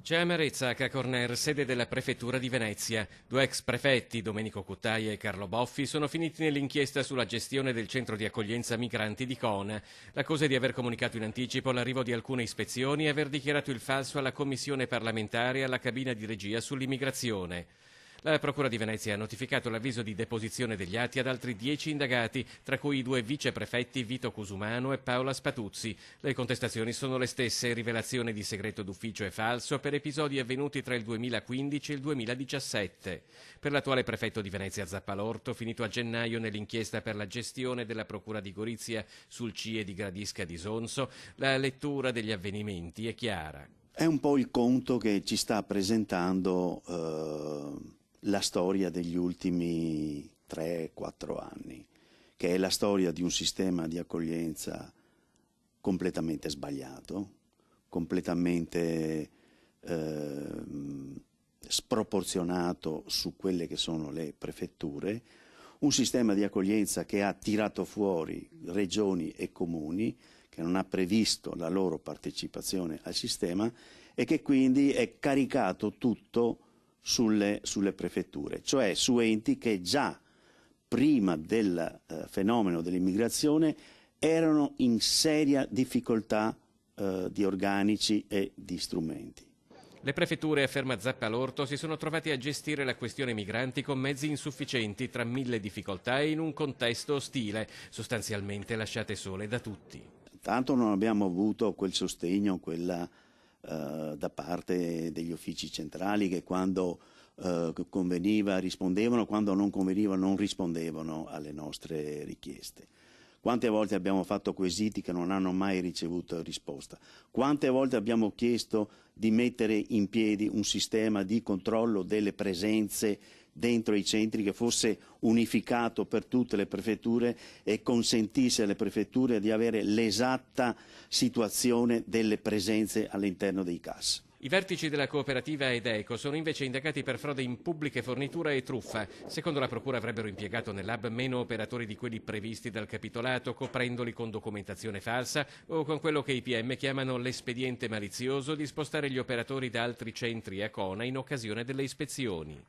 C'è amarezza a Cacorner, sede della prefettura di Venezia. Due ex prefetti, Domenico Cuttaia e Carlo Boffi, sono finiti nell'inchiesta sulla gestione del centro di accoglienza migranti di Cona. L'accusa è di aver comunicato in anticipo l'arrivo di alcune ispezioni e aver dichiarato il falso alla commissione parlamentare e alla cabina di regia sull'immigrazione. La Procura di Venezia ha notificato l'avviso di deposizione degli atti ad altri 10 indagati, tra cui i due viceprefetti Vito Cusumano e Paola Spatuzzi. Le contestazioni sono le stesse: rivelazione di segreto d'ufficio e falso per episodi avvenuti tra il 2015 e il 2017. Per l'attuale prefetto di Venezia Zappalorto, finito a gennaio nell'inchiesta per la gestione della Procura di Gorizia sul CIE di Gradisca di Sonso, la lettura degli avvenimenti è chiara. È un po' il conto che ci sta presentando la storia degli ultimi 3-4 anni, che è la storia di un sistema di accoglienza completamente sbagliato, completamente sproporzionato su quelle che sono le prefetture, un sistema di accoglienza che ha tirato fuori regioni e comuni, che non ha previsto la loro partecipazione al sistema e che quindi è caricato tutto sulle prefetture, cioè su enti che già prima del fenomeno dell'immigrazione erano in seria difficoltà di organici e di strumenti. Le prefetture, afferma Zappalorto, si sono trovate a gestire la questione migranti con mezzi insufficienti, tra mille difficoltà e in un contesto ostile, sostanzialmente lasciate sole da tutti. Tanto non abbiamo avuto quel sostegno, da parte degli uffici centrali che quando conveniva rispondevano, quando non conveniva non rispondevano alle nostre richieste. Quante volte abbiamo fatto quesiti che non hanno mai ricevuto risposta? Quante volte abbiamo chiesto di mettere in piedi un sistema di controllo delle presenze dentro i centri che fosse unificato per tutte le prefetture e consentisse alle prefetture di avere l'esatta situazione delle presenze all'interno dei CAS. I vertici della cooperativa Edeco sono invece indagati per frode in pubbliche fornitura e truffa. Secondo la procura avrebbero impiegato nell'hub meno operatori di quelli previsti dal capitolato, coprendoli con documentazione falsa o con quello che i PM chiamano l'espediente malizioso di spostare gli operatori da altri centri a Cona in occasione delle ispezioni.